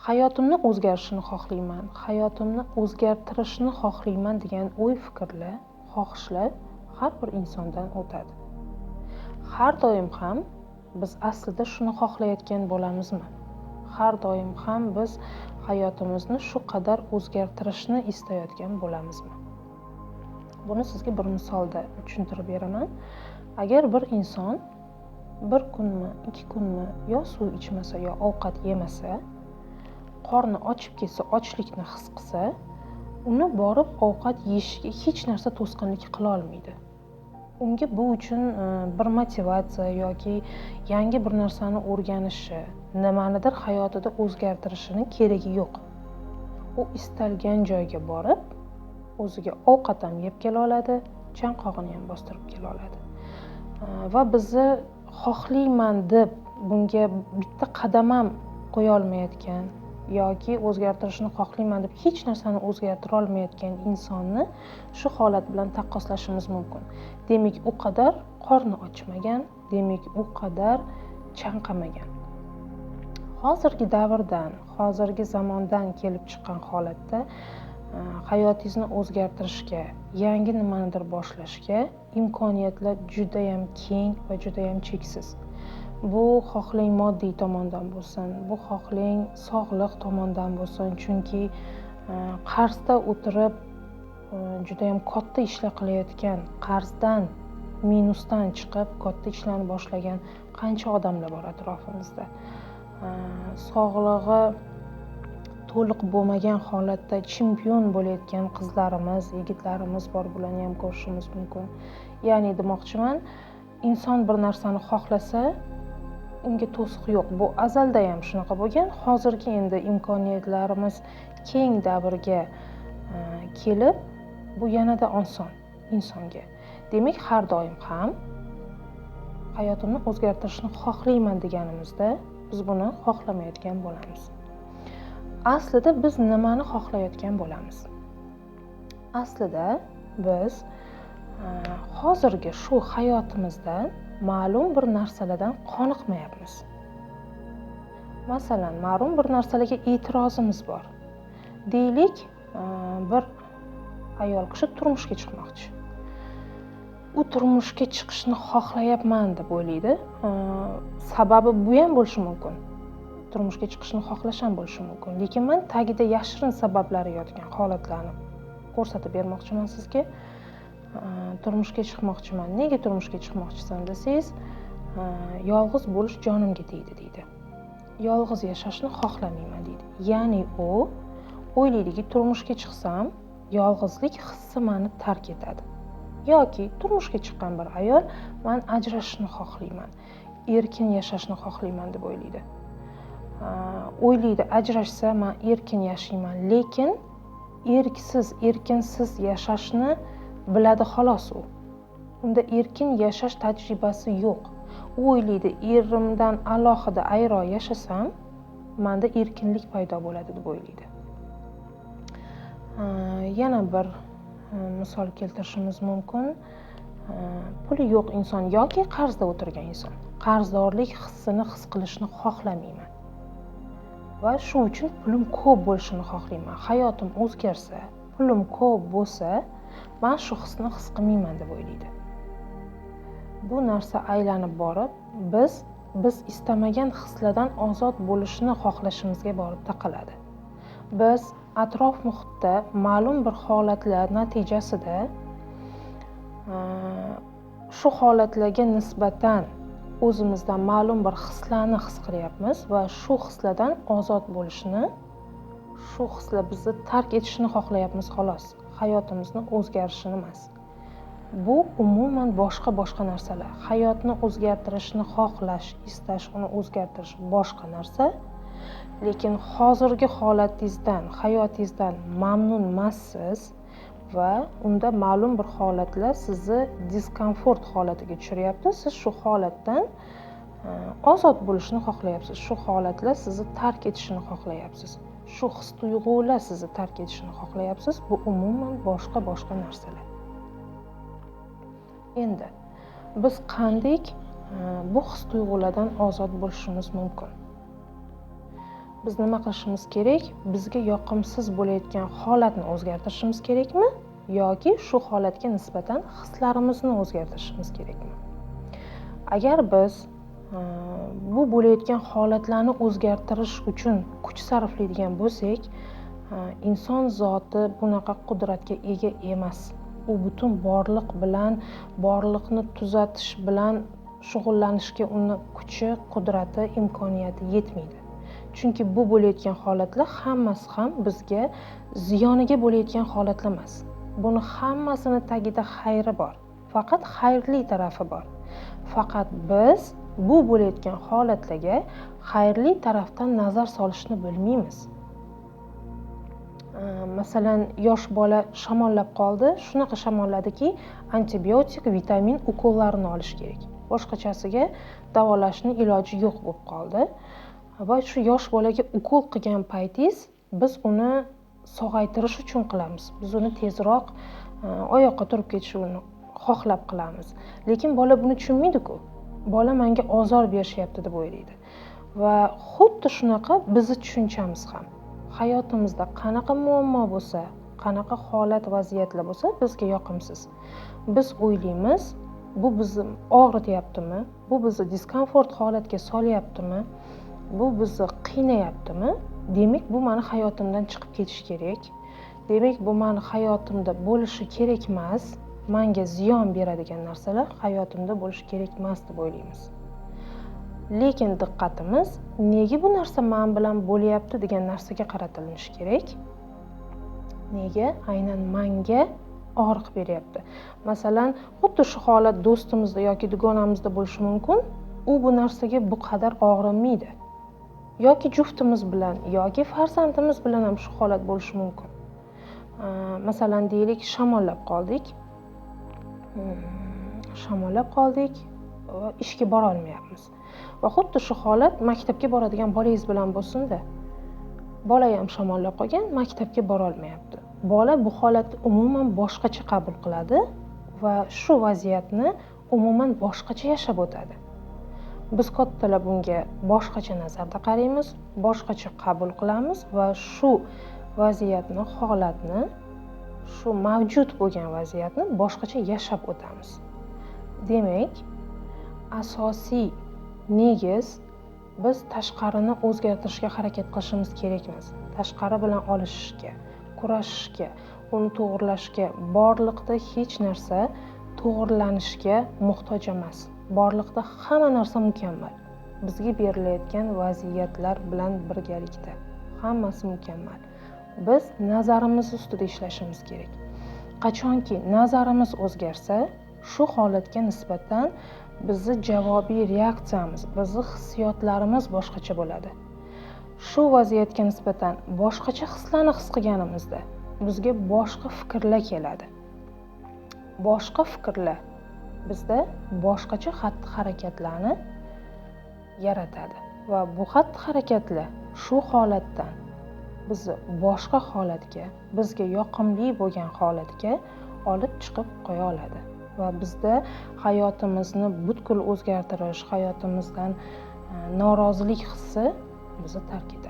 hayotimni o'zgarishini xohlayman, hayotimni o'zgartirishni xohlayman degan o'y-fikrlar, xohishlar har bir insondan o'tadi. Har doim ham biz aslida shuni xohlayotgan bo'lamizmi? Har doim ham biz hayotimizni shu qadar o'zgartirishni istayotgan bo'lamizmi? Buni sizga bir misolda tushuntirib beraman. Agar bir inson bir kunmi, 2 kunmi yo suv ichmasa, yo ovqat yemasa, qorni ochib ketsa, ochlikni his qilsa, uni borib ovqat yeyishga hech narsa to'sqinlik qila olmaydi. Unga bu uchun bir motivatsiya yoki yangi bir narsani o'rganishi, nimanidir hayotida o'zgartirishining keragi yo'q. U istalgan joyga borib, o'ziga ovqat ham yeb kela oladi, chanqog'ini ham bostirib kela oladi. Va bizni xohlayman deb bunga bitta qadam ham qo'ya olmayotgan yoki o'zgartirishni xohlayman deb hech narsani o'zgartira olmayotgan insonni shu holat bilan taqqoslashimiz mumkin. Demak, u qadar qorni ochmagan, demak, u qadar chanqamagan. Hozirgi davrdan, hozirgi zamondan kelib chiqqan holatda hayotingizni o'zgartirishga, yangi nimanidir boshlashga imkoniyatlar juda ham keng va juda ham cheksiz. Bu xohlang moddiy tomondan bo'lsin, bu xohlang sog'liq tomondan bo'lsin, chunki qarzda o'tirib juda ham katta ishlar qilayotgan, qarzdan, minusdan chiqib katta ishlarni boshlagan qancha odamlar bor atrofimizda. Sog'lig'i to'liq bo'lmagan holatda chempion bo'layotgan qizlarimiz, yigitlarimiz bor, bularni ham ko'rishimiz mumkin. Ya'ni demoqchiman, inson bir narsani xohlasa, unga to'siq yo'q. Bu azalda ham shunaqa bo'lgan. Hozirgi endi imkoniyatlarimiz keng davrga kelib, bu yanada oson insonga. Demak, har doim ham hayotimni o'zgartirishni xohlayman deganimizda, biz buni xohlamayotgan bo'lamiz. Aslida biz nimani xohlayotgan bo'lamiz? Aslida biz hozirgi shu hayotimizda ma'lum bir narsalardan qoniqmayapmiz. Masalan, ma'lum bir narsalarga e'tirozimiz bor. Deylik, bir ayol kishi turmushga chiqmoqchi. U turmushga chiqishni xohlayapman deb o'ylaydi. Sababi bu ham bo'lishi mumkin. Turmushga chiqishni xohlash ham bo'lishi mumkin. Lekin men tagida yashirin sabablari yotgan holatlarni ko'rsatib bermoqchiman sizga. Turmushga chiqmoqchiman. Nega turmushga chiqmoqchisan desangiz, yolg'iz bo'lish jonimga tegdi deydi. Yolg'iz yashashni xohlamayman deydi. Ya'ni u o'ylaydiki, turmushga chiqsam, yolg'izlik hissi meni tark etadi. Yoki turmushga chiqqan bir ayol, men ajrashishni xohlayman, erkin yashashni xohlayman deb o'ylaydi. O'ylaydi, ajrashsa men erkin yashayman, lekin erkinsiz yashashni biladi xolos u. Unda erkin yashash tajribasi yo'q. U o'ylaydi, erimdan alohida ayro yashasam, menda erkinlik paydo bo'ladi deb o'ylaydi. Yana bir misol keltirishimiz mumkin. Puli yo'q inson yoki qarzda o'tirgan inson. Qarzdorlik hissini his qilishni xohlamayman. Va shu uchun pulim ko'p bo'lishini xohlayman. Hayotim o'zgarsa, pulim ko'p bo'lsa, men shu hisni his qilmayman deb o'ylaydi. Bu narsa aylanib borib, biz istamagan hislardan ozod bo'lishni xohlashimizga borib taqaladi. Biz atrof muhitda ma'lum bir holatlar natijasida shu holatlarga nisbatan o'zimizdan ma'lum bir hislarni his qilyapmiz va shu hislardan ozod bo'lishni, shu hislar bizni tark etishini xohlayapmiz xolos. Hayotimizni o'zgarishini emas. Bu umuman boshqa narsalar. Hayotni o'zgartirishni xohlash, istash, uni o'zgartirish boshqa narsa. Lekin hozirgi holatingizdan, hayotingizdan mamnun emassiz va unda ma'lum bir holatlar sizni diskomfort holatiga tushiryapti. Siz shu holatdan ozod bo'lishni xohlayapsiz. Shu holatlar sizni tark etishini xohlayapsiz. Shu his-tuyg'ular sizni tark etishini xohlayapsiz. Bu umuman boshqa narsalar. Endi biz qanday bu his-tuyg'ulardan ozod bo'lishimiz mumkin? Biz nima qilishimiz kerak? Bizga yoqimsiz bo'layotgan holatni o'zgartirishimiz kerakmi? Yoki shu holatga nisbatan hislarimizni o'zgartirishimiz kerakmi? Agar biz bu bo'layotgan holatlarni o'zgartirish uchun kuch sarflaydigan bo'lsak, inson zoti bunaqa qudratga ega emas. U butun borliq bilan, borliqni tuzatish bilan shug'ullanishga uni kuchi, qudrati, imkoniyati yetmaydi. Chunki bu bo'layotgan holatlar hammasi ham bizga ziyoniga bo'layotgan holatlar emas. Buni hammasini tagida xayri bor. Faqat xayrli tarafi bor. Faqat biz bu bo'layotgan holatlarga xayrli tarafdan nazar solishni bilmaymiz. Masalan, yosh bola shamollab qoldi, shunaqa shamolladiki, antibiotik, vitamin ukollarini olish kerak. Boshqachasiga davolashning iloji yo'q bo'lib qoldi. Va shu yosh bolaga ukol qilgan paytingiz biz uni sog'aytirish uchun qilamiz. Biz uni tezroq oyoqqa turib ketishini xohlab qilamiz. Lekin bola buni tushunmaydi-ku. Bola menga ozor berishyapti deb o'ylaydi. Va xuddi shunaqa bizni tushunchamiz ham. Hayotimizda qanaqa muammo bo'lsa, qanaqa holat, vaziyatlar bo'lsa, bizga yoqimsiz. Biz o'ylaymiz, bu bizni og'rityaptimi? Bu bizni diskomfort holatga solyaptimi? Bu bizni qiynayaptimi? Demak, bu meni hayotimdan chiqib ketish kerak. Demak, bu meni hayotimda bo'lishi kerak emas. Menga ziyon beradigan narsalar hayotimda bo'lishi kerak emas deb o'ylaymiz. Lekin diqqatimiz nega bu narsa men bilan bo'lyapti degan narsaga qaratilinishi kerak. Nega aynan menga og'riq beryapti? Masalan, xuddi shu holat do'stimizda yoki dugonamizda bo'lishi mumkin. U bu narsaga bu qadar og'rinmaydi. Yoki juftimiz bilan yoki farzandimiz bilan ham shu holat bo'lishi mumkin. Masalan, deylik, shamollab qoldik va ishga bora olmayapmiz. Va xuddi shu holat maktabga boradigan bolangiz bilan bo'lsin-da. Bola ham shamollab qolgan, maktabga bora olmayapti. Bola bu holatni umuman boshqacha qabul qiladi va shu vaziyatni umuman boshqacha yashab o'tadi. Biz kattalar bunga boshqacha nazarda qaraymiz, boshqacha qabul qilamiz va shu vaziyatni, holatni, shu mavjud bo'lgan vaziyatni boshqacha yashab o'tamiz. Demak, asosiy negiz biz tashqarini o'zgartirishga harakat qilishimiz kerak emas. Tashqari bilan olishishga, kurashishga, uni to'g'rilashga, borliqda hech narsa to'g'rilanishga muhtoj emas. Borliqda hamma narsa mukammal. Bizga berilayotgan vaziyatlar bilan birgalikda hammasi mukammal. Biz nazarimiz ustida ishlashimiz kerak. Qachonki nazarimiz o'zgarsa, shu holatga nisbatan bizni javobiy reaksiyamiz, bizni hissiyotlarimiz boshqacha bo'ladi. Shu vaziyatga nisbatan boshqacha hislarni his qilganimizda bizga boshqa fikrlar keladi. Boshqa fikrlar bizda boshqacha xatti-harakatlarni yaratadi va bu xatti-harakatlar shu holatdan bizni boshqa holatga, bizga yoqimli bo'lgan holatga olib chiqib qo'ya oladi. Va bizda hayotimizni butkul o'zgartirish, hayotimizdan norozilik hissi bizni tark etadi.